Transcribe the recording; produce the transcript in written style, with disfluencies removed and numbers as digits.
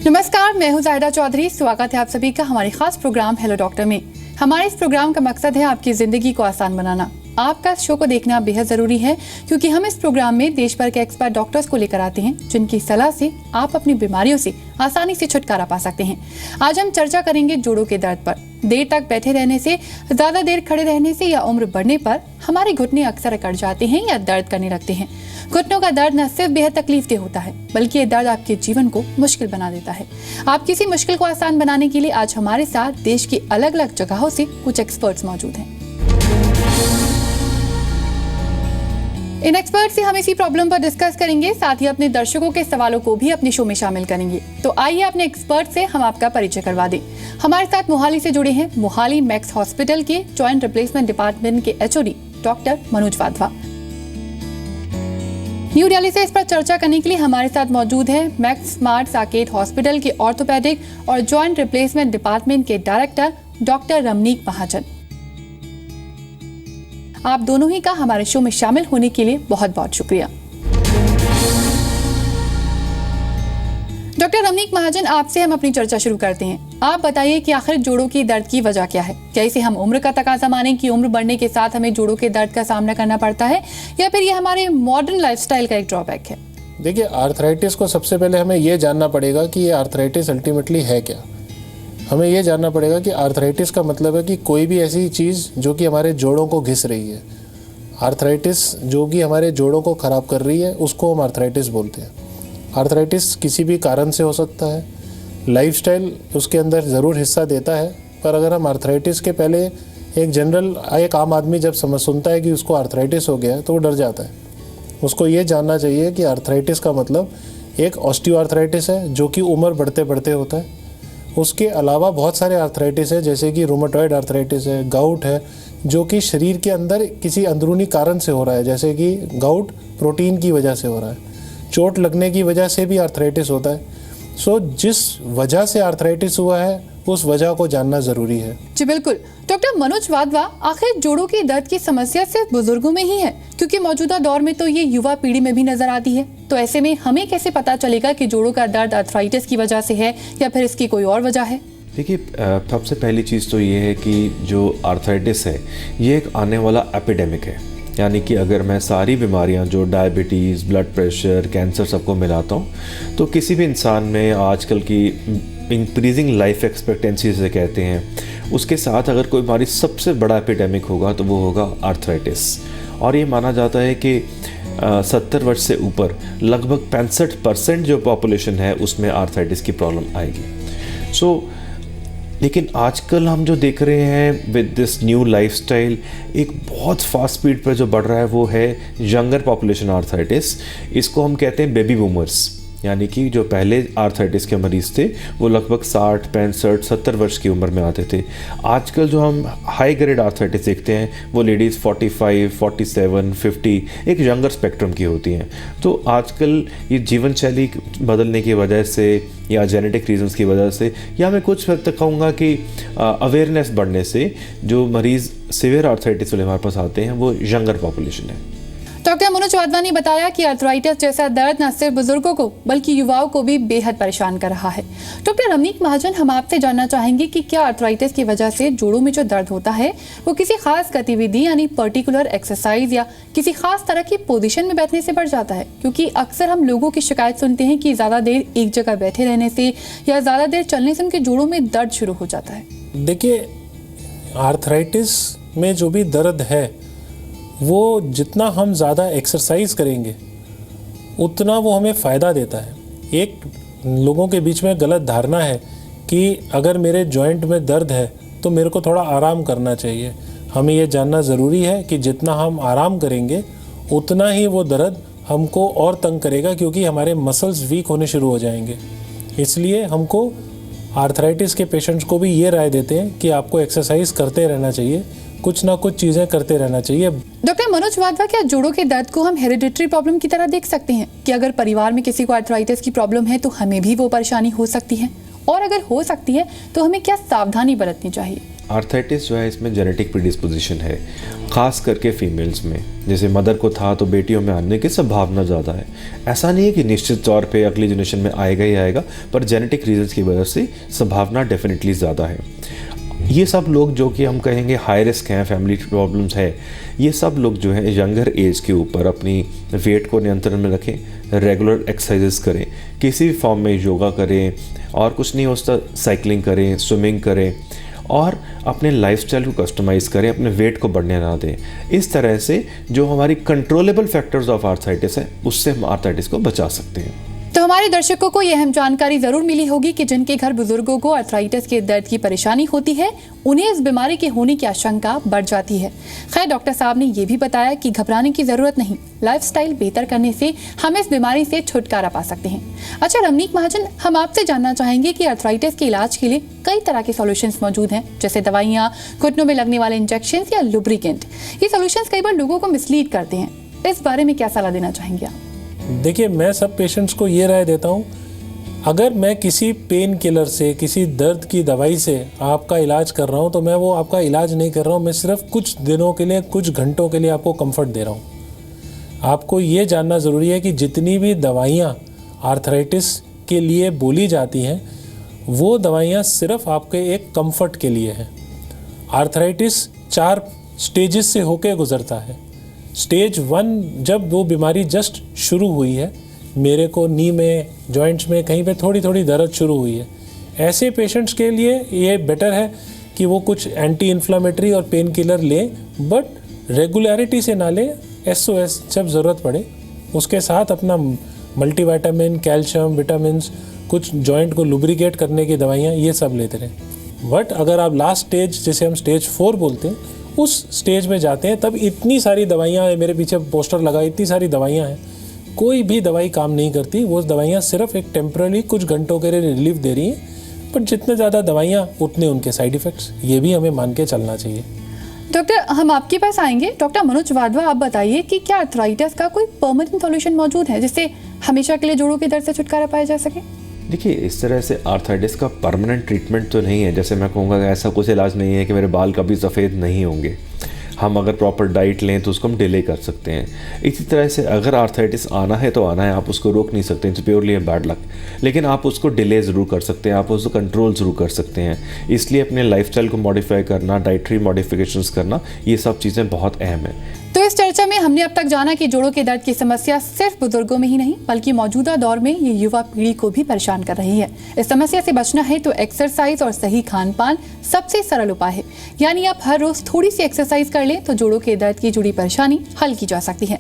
नमस्कार, मैं हूं जाहिदा चौधरी। स्वागत है आप सभी का हमारे खास प्रोग्राम हेलो डॉक्टर में। हमारे इस प्रोग्राम का मकसद है आपकी जिंदगी को आसान बनाना। आपका इस शो को देखना बेहद जरूरी है क्योंकि हम इस प्रोग्राम में देश भर के एक्सपर्ट डॉक्टर्स को लेकर आते हैं जिनकी सलाह से आप अपनी बीमारियों से आसानी से छुटकारा पा सकते हैं। आज हम चर्चा करेंगे जोड़ों के दर्द पर। देर तक बैठे रहने से, ज्यादा देर खड़े रहने से या उम्र बढ़ने पर हमारे घुटने अक्सर अकड़ जाते हैं या दर्द करने लगते हैं। घुटनों का दर्द न सिर्फ बेहद तकलीफदेह होता है बल्कि ये दर्द आपके जीवन को मुश्किल बना देता है। आप किसी मुश्किल को आसान बनाने के लिए आज हमारे साथ देश की अलग अलग जगहों से कुछ एक्सपर्ट्स मौजूद हैं। इन एक्सपर्ट से हम इसी प्रॉब्लम पर डिस्कस करेंगे, साथ ही अपने दर्शकों के सवालों को भी अपने शो में शामिल करेंगे। तो आइए अपने एक्सपर्ट से हम आपका परिचय करवा दें। हमारे साथ मोहाली से जुड़े हैं मोहाली मैक्स हॉस्पिटल के जॉइंट रिप्लेसमेंट डिपार्टमेंट के HOD doctor Manoj Wadhwa. New Delhi से इस पर चर्चा करने के लिए हमारे साथ मौजूद है मैक्स स्मार्ट साकेत हॉस्पिटल के ऑर्थोपेडिक और जॉइंट रिप्लेसमेंट डिपार्टमेंट के डायरेक्टर डॉक्टर रमनीक महाजन। आप दोनों ही का हमारे शो में शामिल होने के लिए बहुत बहुत शुक्रिया। डॉक्टर रमनीक महाजन, आपसे हम अपनी चर्चा शुरू करते हैं। आप बताइए कि आखिर जोड़ों की दर्द की वजह क्या है? क्या इसे हम उम्र का तकाजा मानें कि उम्र बढ़ने के साथ हमें जोड़ों के दर्द का सामना करना पड़ता है, या फिर ये हमारे मॉडर्न लाइफस्टाइल का एक ड्रॉबैक है? देखिए, आर्थराइटिस को सबसे पहले हमें ये जानना पड़ेगा कि ये आर्थराइटिस अल्टीमेटली है क्या। हमें ये जानना पड़ेगा कि आर्थराइटिस का मतलब है कि कोई भी ऐसी चीज़ जो कि हमारे जोड़ों को घिस रही है। आर्थराइटिस जो कि हमारे जोड़ों को ख़राब कर रही है उसको हम आर्थराइटिस बोलते हैं। आर्थराइटिस किसी भी कारण से हो सकता है, लाइफस्टाइल उसके अंदर ज़रूर हिस्सा देता है, पर अगर हम आर्थराइटिस के पहले एक आम आदमी जब सुनता है कि उसको आर्थराइटिस हो गया है तो वो डर जाता है। उसको ये जानना चाहिए कि आर्थराइटिस का मतलब एक ऑस्टियोआर्थराइटिस है जो कि उम्र बढ़ते बढ़ते होता है। उसके अलावा बहुत सारे आर्थराइटिस है जैसे कि रूमेटॉइड आर्थराइटिस है, गाउट है जो कि शरीर के अंदर किसी अंदरूनी कारण से हो रहा है, जैसे कि गाउट प्रोटीन की वजह से हो रहा है, चोट लगने की वजह से भी आर्थराइटिस होता है। सो जिस वजह से आर्थराइटिस हुआ है उस वजह को जानना जरूरी है। जी बिल्कुल। डॉक्टर मनोज वाधवा, आखिर जोड़ों की दर्द की समस्या सिर्फ बुजुर्गों में ही है? क्योंकि मौजूदा दौर में तो ये युवा पीढ़ी में भी नजर आती है। तो ऐसे में हमें कैसे पता चलेगा कि जोड़ों का दर्द आर्थराइटिस की वजह से है या फिर इसकी कोई और वजह है? देखिए, सबसे पहली चीज़ तो ये है कि जो आर्थराइटिस है ये एक आने वाला एपिडेमिक है। यानी कि अगर मैं सारी बीमारियां जो डायबिटीज़, ब्लड प्रेशर, कैंसर सबको मिलाता हूँ तो किसी भी इंसान में आजकल की इंक्रीजिंग लाइफ एक्सपेक्टेंसी से कहते हैं, उसके साथ अगर कोई बीमारी सबसे बड़ा एपिडेमिक होगा तो वो होगा आर्थराइटिस। और ये माना जाता है कि 70 वर्ष से ऊपर लगभग 65% जो पॉपुलेशन है उसमें आर्थराइटिस की प्रॉब्लम आएगी। लेकिन आजकल हम जो देख रहे हैं विद दिस न्यू लाइफस्टाइल, एक बहुत फास्ट स्पीड पर जो बढ़ रहा है वो है यंगर पॉपुलेशन आर्थराइटिस। इसको हम कहते हैं बेबी बूमर्स। यानी कि जो पहले आर्थराइटिस के मरीज़ थे वो लगभग 60, 65, 70 वर्ष की उम्र में आते थे। आजकल जो हम हाई ग्रेड आर्थराइटिस देखते हैं वो लेडीज़ 45, 47, 50 एक यंगर स्पेक्ट्रम की होती हैं। तो आजकल ये जीवन शैली बदलने की वजह से या जेनेटिक रीजंस की वजह से, या मैं कुछ हद तक कहूँगा कि अवेयरनेस बढ़ने से जो मरीज़ सीवियर आर्थराइटिस वाले हमारे पास आते हैं वो यंगर पॉपुलेशन है। डॉक्टर मनोज वाधवा ने बताया कि आर्थराइटिस जैसा दर्द न सिर्फ बुजुर्गों को बल्कि युवाओं को भी बेहद परेशान कर रहा है। डॉक्टर रमनीक महाजन, हम आपसे जानना चाहेंगे कि क्या आर्थराइटिस की वजह से जोड़ों में जो दर्द होता है वो किसी खास गतिविधि यानी पर्टिकुलर एक्सरसाइज या किसी खास तरह की पोजीशन में बैठने से बढ़ जाता है? क्योंकि अक्सर हम लोगों की शिकायत सुनते हैं कि ज्यादा देर एक जगह बैठे रहने से या ज्यादा देर चलने से उनके जोड़ों में दर्द शुरू हो जाता है। देखिए, आर्थराइटिस में जो भी दर्द है वो जितना हम ज़्यादा एक्सरसाइज करेंगे उतना वो हमें फ़ायदा देता है। एक लोगों के बीच में गलत धारणा है कि अगर मेरे जॉइंट में दर्द है तो मेरे को थोड़ा आराम करना चाहिए। हमें ये जानना ज़रूरी है कि जितना हम आराम करेंगे उतना ही वो दर्द हमको और तंग करेगा, क्योंकि हमारे मसल्स वीक होने शुरू हो जाएंगे। इसलिए हमको आर्थराइटिस के पेशेंट्स को भी ये राय देते हैं कि आपको एक्सरसाइज करते रहना चाहिए, कुछ ना कुछ चीज़ें करते रहना चाहिए। डॉक्टर मनोज वाधवा, क्या जोड़ों के दर्द को हम हेरिडिटरी प्रॉब्लम की तरह देख सकते हैं कि अगर परिवार में किसी को आर्थराइटिस की प्रॉब्लम है तो हमें भी वो परेशानी हो सकती है? और अगर हो सकती है तो हमें क्या सावधानी बरतनी चाहिए? आर्थराइटिस जो है इसमें जेनेटिक प्रीडिस्पोजिशन है, ख़ास करके फीमेल्स में। जैसे मदर को था तो बेटियों में आने की संभावना ज़्यादा है। ऐसा नहीं है कि निश्चित तौर पे अगली जनरेशन में आएगा ही आएगा, पर जेनेटिक रीजंस की वजह से संभावना डेफिनेटली ज़्यादा है। ये सब लोग जो कि हम कहेंगे हाई रिस्क हैं, फैमिली प्रॉब्लम्स है, ये सब लोग जो है यंगर एज के ऊपर अपनी वेट को नियंत्रण में रखें, रेगुलर एक्सरसाइजेस करें, किसी भी फॉर्म में योगा करें, और कुछ नहीं हो सकता साइकिलिंग करें, स्विमिंग करें, और अपने लाइफस्टाइल को कस्टमाइज़ करें, अपने वेट को बढ़ने ना दें। इस तरह से जो हमारी कंट्रोलेबल फैक्टर्स ऑफ आर्थराइटिस है उससे हम आर्थराइटिस को बचा सकते हैं। तो हमारे दर्शकों को यह अहम जानकारी जरूर मिली होगी कि जिनके घर बुजुर्गों को अर्थराइटिस के दर्द की परेशानी होती है, उन्हें इस बीमारी के होने की आशंका बढ़ जाती है। खैर, डॉक्टर साहब ने यह भी बताया कि घबराने की जरूरत नहीं, लाइफस्टाइल बेहतर करने से हम इस बीमारी से छुटकारा पा सकते हैं। अच्छा रमनीक महाजन, हम आपसे जानना चाहेंगे कि अर्थराइटिस के इलाज के लिए कई तरह के सॉल्यूशंस मौजूद हैं, जैसे दवाइयाँ, घुटनों में लगने वाले इंजेक्शन या लुब्रिकेंट। ये सॉल्यूशंस कई बार लोगों को मिसलीड करते हैं, इस बारे में क्या सलाह देना चाहेंगे आप? देखिए, मैं सब पेशेंट्स को ये राय देता हूँ, अगर मैं किसी पेन किलर से, किसी दर्द की दवाई से आपका इलाज कर रहा हूँ तो मैं वो आपका इलाज नहीं कर रहा हूँ, मैं सिर्फ कुछ दिनों के लिए, कुछ घंटों के लिए आपको कंफर्ट दे रहा हूँ। आपको ये जानना ज़रूरी है कि जितनी भी दवाइयाँ आर्थराइटिस के लिए बोली जाती हैं, वो दवाइयाँ सिर्फ आपके एक कंफर्ट के लिए हैं। आर्थराइटिस 4 स्टेजेस से होके गुजरता है। स्टेज 1, जब वो बीमारी जस्ट शुरू हुई है, मेरे को नी में, जॉइंट्स में कहीं पे थोड़ी थोड़ी दर्द शुरू हुई है, ऐसे पेशेंट्स के लिए ये बेटर है कि वो कुछ एंटी इन्फ्लामेटरी और पेन किलर लें, बट रेगुलरिटी से ना लें। SOS जब ज़रूरत पड़े उसके साथ अपना मल्टीविटामिन, कैल्शियम, विटामिन्स, कुछ जॉइंट को लुब्रिकेट करने की दवाइयाँ, ये सब लेते रहें। बट अगर आप लास्ट स्टेज, जिसे हम स्टेज 4 बोलते हैं, उस स्टेज में जाते हैं, तब इतनी सारी दवाइयाँ हैं, मेरे पीछे पोस्टर लगा, इतनी सारी दवाइयाँ हैं, कोई भी दवाई काम नहीं करती। वो दवाइयाँ सिर्फ एक टेम्पररी कुछ घंटों के लिए रिलीफ दे रही हैं, पर जितने ज़्यादा दवाइयाँ उतने उनके साइड इफ़ेक्ट्स, ये भी हमें मान के चलना चाहिए। डॉक्टर, हम आपके पास आएंगे। डॉक्टर मनोज वाधवा, आप बताइए कि क्या अर्थराइटिस का कोई परमानेंट सॉल्यूशन मौजूद है जिससे हमेशा के लिए जोड़ों के दर्द से छुटकारा पाया जा सके? देखिए, इस तरह से आर्थराइटिस का परमानेंट ट्रीटमेंट तो नहीं है। जैसे मैं कहूँगा कि ऐसा कुछ इलाज नहीं है कि मेरे बाल कभी सफ़ेद नहीं होंगे। हम अगर प्रॉपर डाइट लें तो उसको हम डिले कर सकते हैं। इसी तरह से अगर आर्थराइटिस आना है तो आना है, आप उसको रोक नहीं सकते, it's purely a bad luck, लेकिन आप उसको डिले ज़रूर कर सकते हैं, आप उसको कंट्रोल ज़रूर कर सकते हैं। इसलिए अपने लाइफस्टाइल को मॉडिफाई करना, डाइटरी मॉडिफिकेशंस करना, ये सब चीज़ें बहुत अहम हैं। तो इस चर्चा में हमने अब तक जाना कि जोड़ों के दर्द की समस्या सिर्फ बुजुर्गों में ही नहीं, बल्कि मौजूदा दौर में ये युवा पीढ़ी को भी परेशान कर रही है। इस समस्या से बचना है तो एक्सरसाइज और सही खान पान सबसे सरल उपाय है। यानी आप हर रोज थोड़ी सी एक्सरसाइज कर लें तो जोड़ों के दर्द की जुड़ी परेशानी हल की जा सकती है।